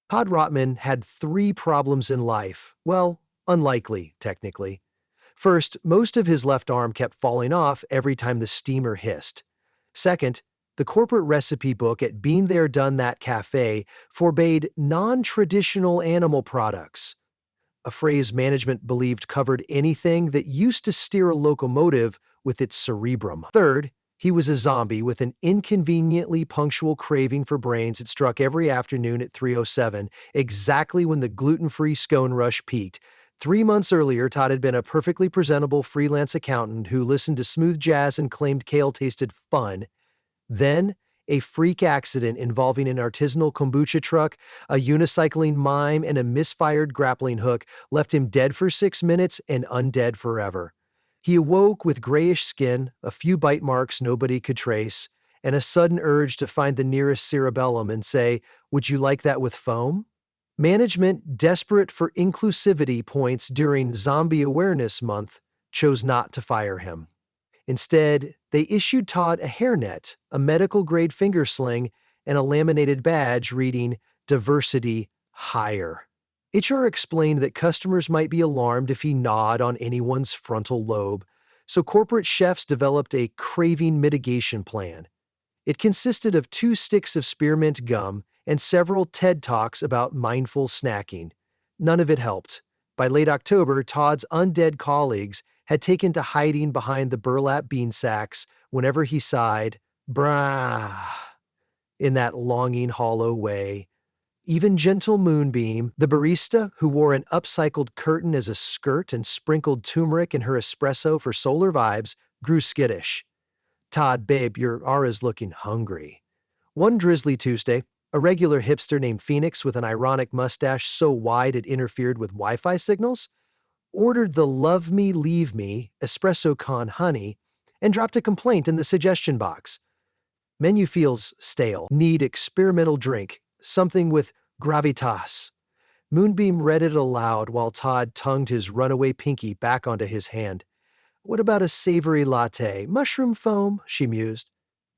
Todd Rotman had three problems in life. Well, unlikely, technically. First, most of his left arm kept falling off every time the steamer hissed. Second, the corporate recipe book at Been There Done That Cafe forbade non-traditional animal products, a phrase management believed covered anything that used to steer a locomotive with its cerebrum. Third, he was a zombie with an inconveniently punctual craving for brains that struck every afternoon at 3:07, exactly when the gluten-free scone rush peaked. 3 months earlier, Todd had been a perfectly presentable freelance accountant who listened to smooth jazz and claimed kale tasted fun. Then, a freak accident involving an artisanal kombucha truck, a unicycling mime, and a misfired grappling hook left him dead for 6 minutes and undead forever. He awoke with grayish skin, a few bite marks nobody could trace, and a sudden urge to find the nearest cerebellum and say, "Would you like that with foam?" Management, desperate for inclusivity points during Zombie Awareness Month, chose not to fire him. Instead, they issued Todd a hairnet, a medical-grade finger sling, and a laminated badge reading Diversity Hire. HR explained that customers might be alarmed if he gnawed on anyone's frontal lobe, so corporate chefs developed a craving mitigation plan. It consisted of 2 sticks of spearmint gum and several TED Talks about mindful snacking. None of it helped. By late October, Todd's undead colleagues had taken to hiding behind the burlap bean sacks whenever he sighed, "Brah," in that longing, hollow way. Even gentle Moonbeam, the barista who wore an upcycled curtain as a skirt and sprinkled turmeric in her espresso for solar vibes, grew skittish. "Todd, babe, your aura's looking hungry." One drizzly Tuesday, a regular hipster named Phoenix with an ironic mustache so wide it interfered with Wi-Fi signals, ordered the Love Me Leave Me espresso con honey and dropped a complaint in the suggestion box. "Menu feels stale. Need experimental drink. Something with gravitas." Moonbeam read it aloud while Todd tongued his runaway pinky back onto his hand. "What about a savory latte? Mushroom foam?" she mused.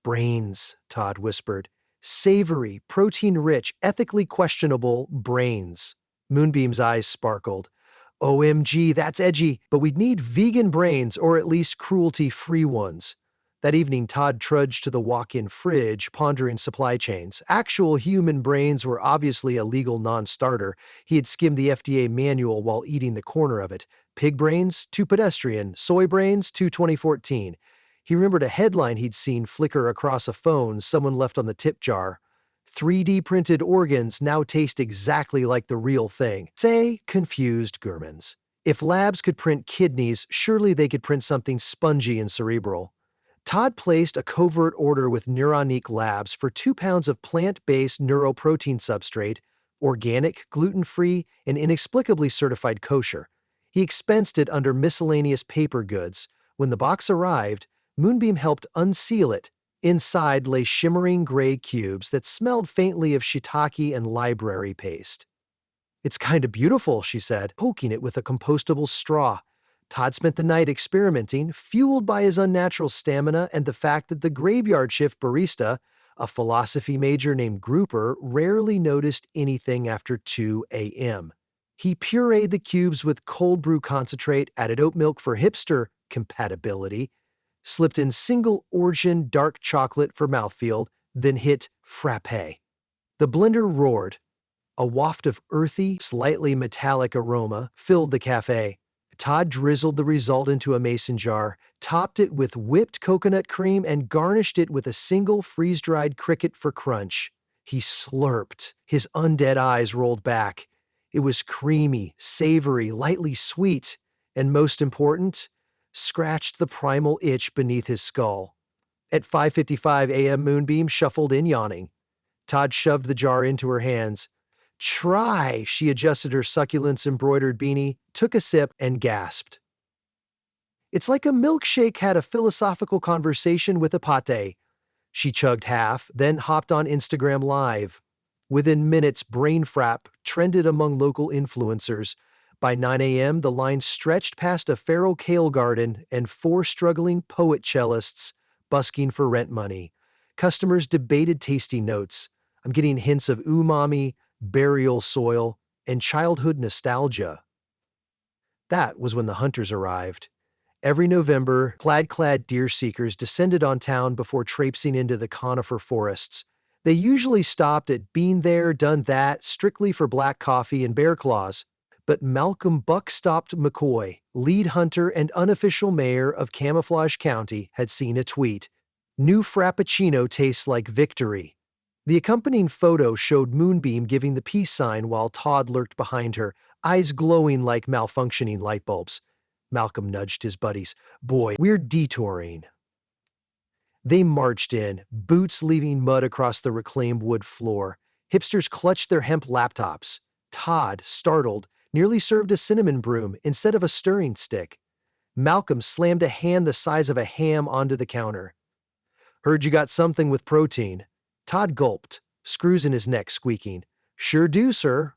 "Brains," Todd whispered. "Savory, protein-rich, ethically questionable brains." Moonbeam's eyes sparkled. "OMG, that's edgy, but we'd need vegan brains or at least cruelty-free ones." That evening, Todd trudged to the walk-in fridge, pondering supply chains. Actual human brains were obviously a legal non-starter. He had skimmed the FDA manual while eating the corner of it. Pig brains, too pedestrian. Soy brains, too 2014. He remembered a headline he'd seen flicker across a phone someone left on the tip jar. 3D printed organs now taste exactly like the real thing. Say, confused Germans. If labs could print kidneys, surely they could print something spongy and cerebral. Todd placed a covert order with Neuronique Labs for 2 pounds of plant-based neuroprotein substrate, organic, gluten-free, and inexplicably certified kosher. He expensed it under miscellaneous paper goods. When the box arrived, Moonbeam helped unseal it. Inside lay shimmering gray cubes that smelled faintly of shiitake and library paste. "It's kinda beautiful," she said, poking it with a compostable straw. Todd spent the night experimenting, fueled by his unnatural stamina and the fact that the graveyard shift barista, a philosophy major named Grouper, rarely noticed anything after 2 a.m. He pureed the cubes with cold brew concentrate, added oat milk for hipster compatibility, slipped in single origin dark chocolate for mouthfeel, then hit frappe. The blender roared. A waft of earthy, slightly metallic aroma filled the cafe. Todd drizzled the result into a mason jar, topped it with whipped coconut cream, and garnished it with a single freeze-dried cricket for crunch. He slurped. His undead eyes rolled back. It was creamy, savory, lightly sweet, and most important, scratched the primal itch beneath his skull. At 5:55 a.m., Moonbeam shuffled in yawning. Todd shoved the jar into her hands. "Try," she adjusted her succulence-embroidered beanie, took a sip, and gasped. "It's like a milkshake had a philosophical conversation with a pate." She chugged half, then hopped on Instagram Live. Within minutes, Brain Frap trended among local influencers. By 9 a.m., the line stretched past a feral kale garden and 4 struggling poet cellists busking for rent money. Customers debated tasty notes. "I'm getting hints of umami, burial soil, and childhood nostalgia. That was when the hunters arrived. Every November, plaid-clad deer seekers descended on town before traipsing into the conifer forests. They usually stopped at Been There, Done That, strictly for black coffee and bear claws. But Malcolm Buck-Stopped McCoy, lead hunter and unofficial mayor of Camouflage County, had seen a tweet. New Frappuccino tastes like victory. The accompanying photo showed Moonbeam giving the peace sign while Todd lurked behind her, eyes glowing like malfunctioning light bulbs. Malcolm nudged his buddies. Boy, we're detouring. They marched in, boots leaving mud across the reclaimed wood floor. Hipsters clutched their hemp laptops. Todd, startled, nearly served a cinnamon broom instead of a stirring stick. Malcolm slammed a hand the size of a ham onto the counter. Heard you got something with protein. Todd gulped, screws in his neck squeaking. Sure do, sir.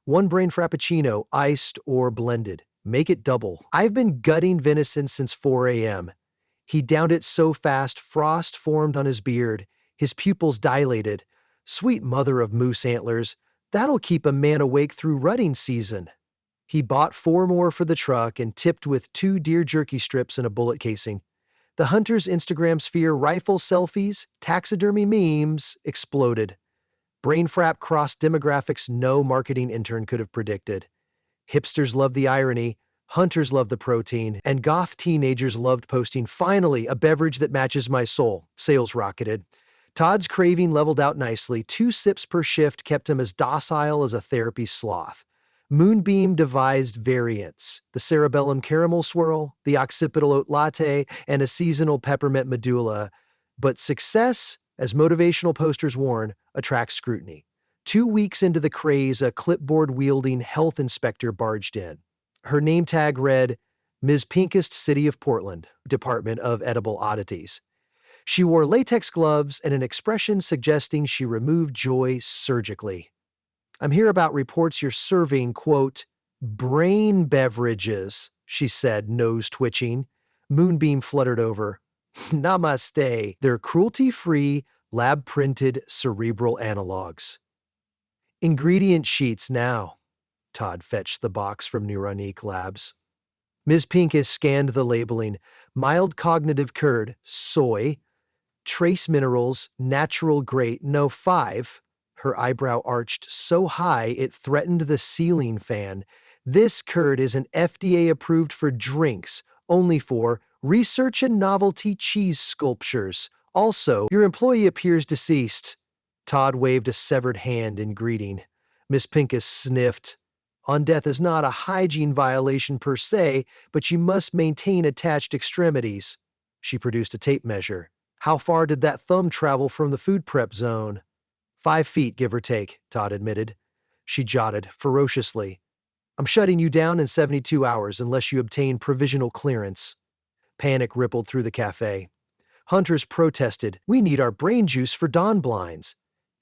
One brain frappuccino, iced or blended. Make it double. I've been gutting venison since 4 a.m. He downed it so fast frost formed on his beard. His pupils dilated. Sweet mother of moose antlers, that'll keep a man awake through rutting season. He bought 4 more for the truck and tipped with 2 deer jerky strips and a bullet casing. The hunter's Instagram sphere rifle selfies, taxidermy memes exploded. Brain frap crossed demographics no marketing intern could have predicted. Hipsters loved the irony, hunters loved the protein, and goth teenagers loved posting, finally, a beverage that matches my soul. Sales rocketed. Todd's craving leveled out nicely. 2 sips per shift kept him as docile as a therapy sloth. Moonbeam devised variants, the cerebellum caramel swirl, the occipital oat latte, and a seasonal peppermint medulla. But success, as motivational posters warn, attracts scrutiny. 2 weeks into the craze, a clipboard-wielding health inspector barged in. Her name tag read, Ms. Pinkest, City of Portland, Department of Edible Oddities. She wore latex gloves and an expression suggesting she removed joy surgically. I'm here about reports you're serving, quote, brain beverages, she said, nose twitching. Moonbeam fluttered over. Namaste. They're cruelty-free, lab-printed cerebral analogs. Ingredient sheets now. Todd fetched the box from Neuronique Labs. Ms. Pincus scanned the labeling. Mild cognitive curd, soy, trace minerals, natural great, no 5. Her eyebrow arched so high it threatened the ceiling fan. This curd isn't FDA approved for drinks, only for research and novelty cheese sculptures. Also, your employee appears deceased. Todd waved a severed hand in greeting. Miss Pincus sniffed. On death is not a hygiene violation per se, but you must maintain attached extremities. She produced a tape measure. How far did that thumb travel from the food prep zone? 5 feet, give or take, Todd admitted. She jotted, ferociously. I'm shutting you down in 72 hours unless you obtain provisional clearance. Panic rippled through the cafe. Hunters protested, we need our brain juice for dawn blinds.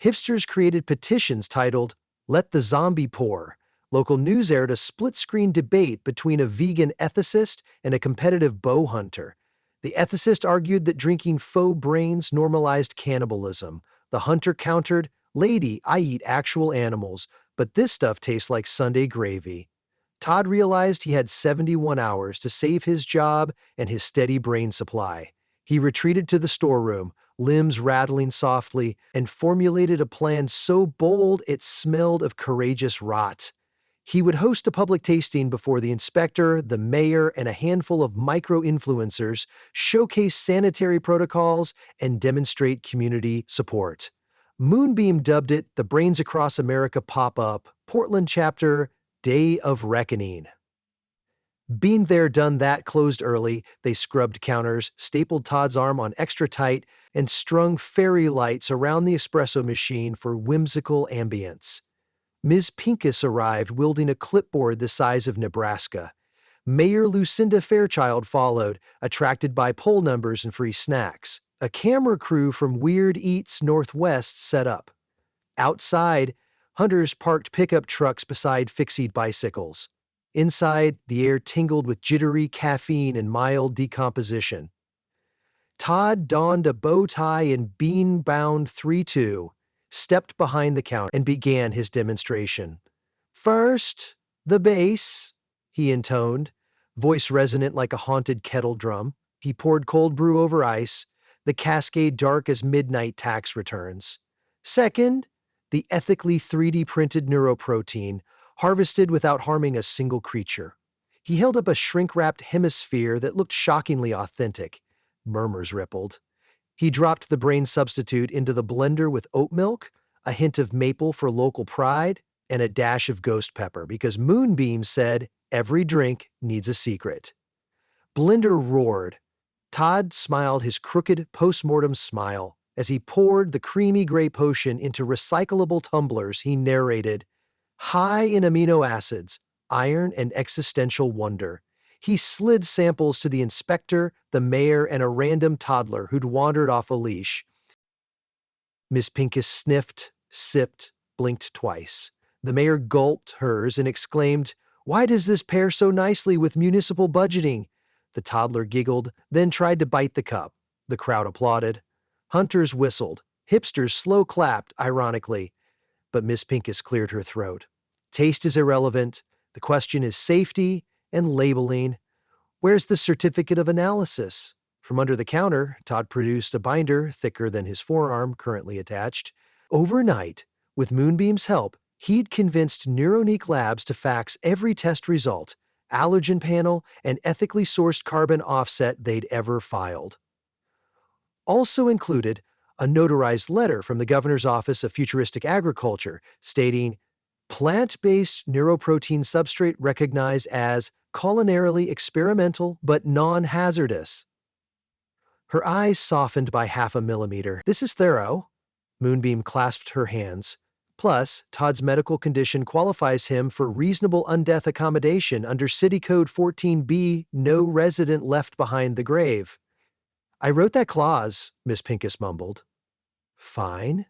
Hipsters created petitions titled, Let the Zombie Pour. Local news aired a split-screen debate between a vegan ethicist and a competitive bow hunter. The ethicist argued that drinking faux brains normalized cannibalism. The hunter countered, Lady, I eat actual animals, but this stuff tastes like Sunday gravy. Todd realized he had 71 hours to save his job and his steady brain supply. He retreated to the storeroom, limbs rattling softly, and formulated a plan so bold it smelled of courageous rot. He would host a public tasting before the inspector, the mayor, and a handful of micro-influencers, showcase sanitary protocols, and demonstrate community support. Moonbeam dubbed it the Brains Across America Pop-Up, Portland Chapter, Day of Reckoning. Been There, Done That closed early. They scrubbed counters, stapled Todd's arm on extra tight, and strung fairy lights around the espresso machine for whimsical ambience. Ms. Pincus arrived wielding a clipboard the size of Nebraska. Mayor Lucinda Fairchild followed, attracted by poll numbers and free snacks. A camera crew from Weird Eats Northwest set up. Outside, hunters parked pickup trucks beside fixied bicycles. Inside, the air tingled with jittery caffeine and mild decomposition. Todd donned a bow tie and bean-bound 3-2. stepped behind the counter and began his demonstration. "First, the bass," he intoned, voice resonant like a haunted kettle drum. He poured cold brew over ice, the cascade dark as midnight tax returns. "Second, the ethically 3D printed neuroprotein, harvested without harming a single creature." He held up a shrink-wrapped hemisphere that looked shockingly authentic. Murmurs rippled. He dropped the brain substitute into the blender with oat milk, a hint of maple for local pride, and a dash of ghost pepper because Moonbeam said every drink needs a secret. Blender roared. Todd smiled his crooked post-mortem smile as he poured the creamy gray potion into recyclable tumblers. He narrated, "High in amino acids, iron, and existential wonder." He slid samples to the inspector, the mayor, and a random toddler who'd wandered off a leash. Miss Pincus sniffed, sipped, blinked twice. The mayor gulped hers and exclaimed, "Why does this pair so nicely with municipal budgeting?" The toddler giggled, then tried to bite the cup. The crowd applauded. Hunters whistled. Hipsters slow clapped, ironically. But Miss Pincus cleared her throat. "Taste is irrelevant. The question is safety and labeling. Where's the certificate of analysis?" From under the counter, Todd produced a binder thicker than his forearm, currently attached. Overnight, with Moonbeam's help, he'd convinced Neuronique Labs to fax every test result, allergen panel, and ethically sourced carbon offset they'd ever filed. Also included, a notarized letter from the Governor's Office of Futuristic Agriculture stating, "Plant-based neuroprotein substrate recognized as culinarily experimental but non-hazardous." Her eyes softened by 0.5 millimeter. "This is thorough." Moonbeam clasped her hands. "Plus, Todd's medical condition qualifies him for reasonable undeath accommodation under City Code 14B, no resident left behind the grave." "I wrote that clause," Miss Pincus mumbled. "Fine.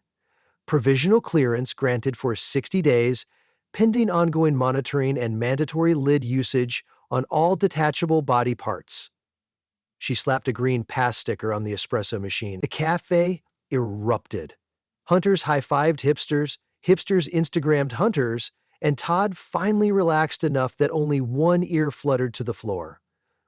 Provisional clearance granted for 60 days, pending ongoing monitoring and mandatory lid usage on all detachable body parts." She slapped a green pass sticker on the espresso machine. The cafe erupted. Hunters high-fived hipsters, hipsters Instagrammed hunters, and Todd finally relaxed enough that only one ear fluttered to the floor.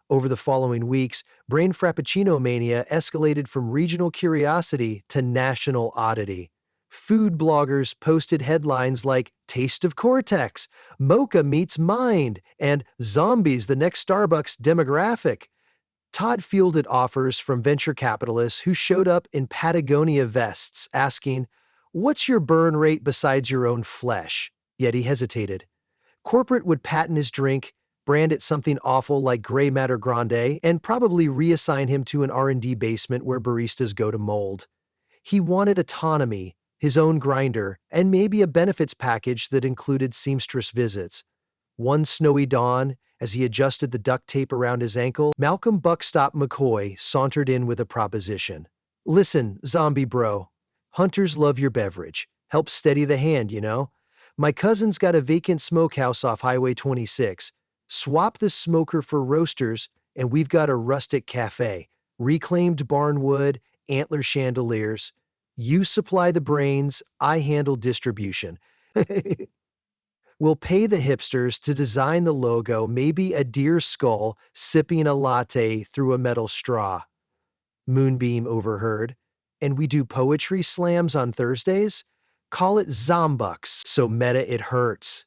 Over the following weeks, brain Frappuccino mania escalated from regional curiosity to national oddity. Food bloggers posted headlines like "Taste of Cortex," "Mocha meets Mind," and "Zombies, the next Starbucks demographic." Todd fielded offers from venture capitalists who showed up in Patagonia vests asking, "What's your burn rate besides your own flesh?" Yet he hesitated. Corporate would patent his drink, brand it something awful like Grey Matter Grande, and probably reassign him to an R&D basement where baristas go to mold. He wanted autonomy, his own grinder, and maybe a benefits package that included seamstress visits. One snowy dawn, as he adjusted the duct tape around his ankle, Malcolm Buckstop McCoy sauntered in with a proposition. "Listen, zombie bro. Hunters love your beverage. Helps steady the hand, you know. My cousin's got a vacant smokehouse off Highway 26. Swap the smoker for roasters, and we've got a rustic cafe. Reclaimed barn wood, antler chandeliers. You supply the brains, I handle distribution." "We'll pay the hipsters to design the logo, maybe a deer skull sipping a latte through a metal straw." Moonbeam overheard. "And we do poetry slams on Thursdays? Call it Zombucks, so meta it hurts."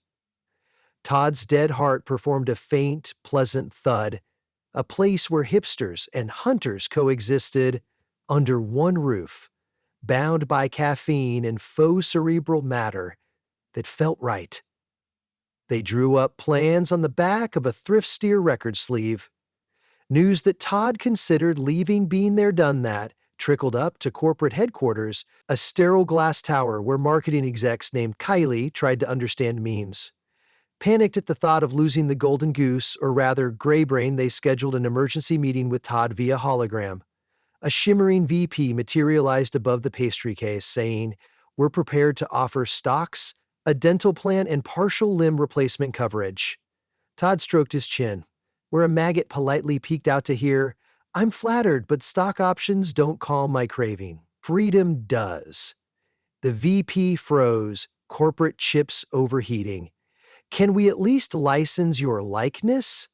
Todd's dead heart performed a faint, pleasant thud, a place where hipsters and hunters coexisted under one roof, bound by caffeine and faux cerebral matter that felt right. They drew up plans on the back of a thrift steer record sleeve. News that Todd considered leaving Being There Done That trickled up to corporate headquarters, a sterile glass tower where marketing execs named Kylie tried to understand memes. Panicked at the thought of losing the golden goose, or rather gray brain, they scheduled an emergency meeting with Todd via hologram. A shimmering VP materialized above the pastry case, saying, "We're prepared to offer stocks, a dental plan, and partial limb replacement coverage." Todd stroked his chin, where a maggot politely peeked out to hear, "I'm flattered, but stock options don't calm my craving. Freedom does." The VP froze, corporate chips overheating. Can we at least license your likeness?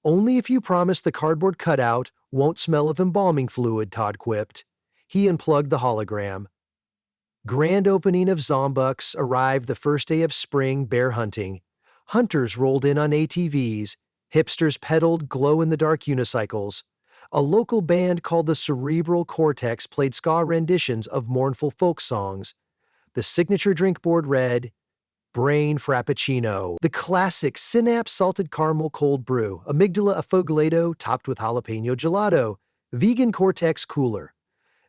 Only if you promise the cardboard cutout won't smell of embalming fluid, Todd quipped. He unplugged the hologram. Grand opening of Zombucks arrived the first day of spring bear hunting. Hunters rolled in on ATVs. Hipsters pedaled glow-in-the-dark unicycles. A local band called the Cerebral Cortex played ska renditions of mournful folk songs. The signature drink board read, Brain Frappuccino, the classic Synapse salted caramel cold brew, amygdala affogato topped with jalapeno gelato, vegan Cortex cooler.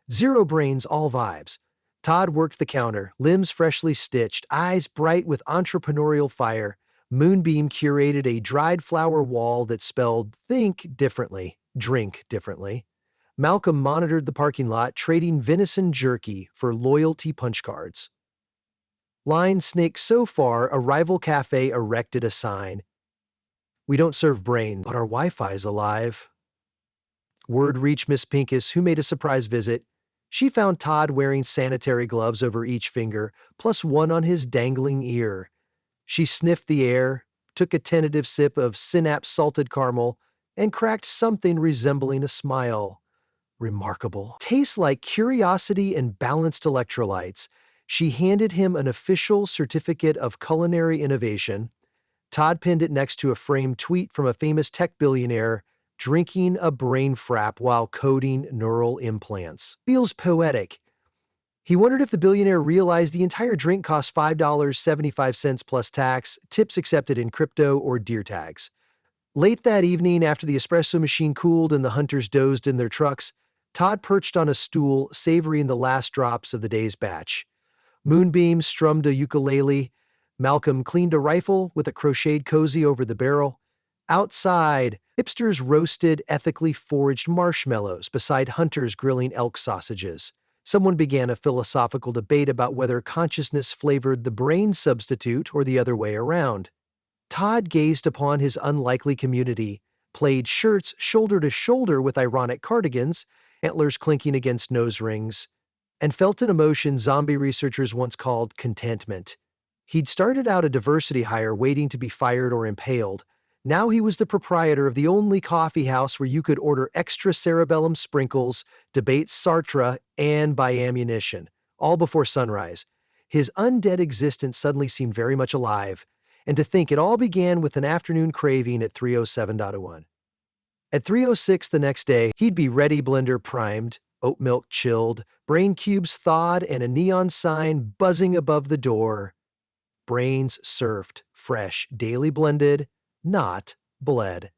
Zero brains, all vibes. Todd worked the counter, limbs freshly stitched, eyes bright with entrepreneurial fire. Moonbeam curated a dried flower wall that spelled think differently, drink differently. Malcolm monitored the parking lot, trading venison jerky for loyalty punch cards. Line snaked so far, a rival cafe erected a sign. We don't serve brain, but our Wi-Fi's alive. Word reached Miss Pincus, who made a surprise visit. She found Todd wearing sanitary gloves over each finger, plus one on his dangling ear. She sniffed the air, took a tentative sip of Synapse salted caramel, and cracked something resembling a smile. Remarkable. Tastes like curiosity and balanced electrolytes. She handed him an official certificate of culinary innovation. Todd pinned it next to a framed tweet from a famous tech billionaire, drinking a brain frap while coding neural implants. Feels poetic. He wondered if the billionaire realized the entire drink cost $5.75 plus tax, tips accepted in crypto or deer tags. Late that evening, after the espresso machine cooled and the hunters dozed in their trucks, Todd perched on a stool, savoring the last drops of the day's batch. Moonbeam strummed a ukulele. Malcolm cleaned a rifle with a crocheted cozy over the barrel. Outside, hipsters roasted ethically foraged marshmallows beside hunters grilling elk sausages. Someone began a philosophical debate about whether consciousness flavored the brain substitute or the other way around. Todd gazed upon his unlikely community, played shirts shoulder to shoulder with ironic cardigans, antlers clinking against nose rings, and felt an emotion zombie researchers once called contentment. He'd started out a diversity hire waiting to be fired or impaled. Now he was the proprietor of the only coffee house where you could order extra cerebellum sprinkles, debate Sartre, and buy ammunition, all before sunrise. His undead existence suddenly seemed very much alive, and to think it all began with an afternoon craving at 3:07:01. At 3:06 the next day, he'd be ready, blender primed, oat milk chilled, brain cubes thawed, and a neon sign buzzing above the door. Brains surfed, fresh, daily blended, not bled.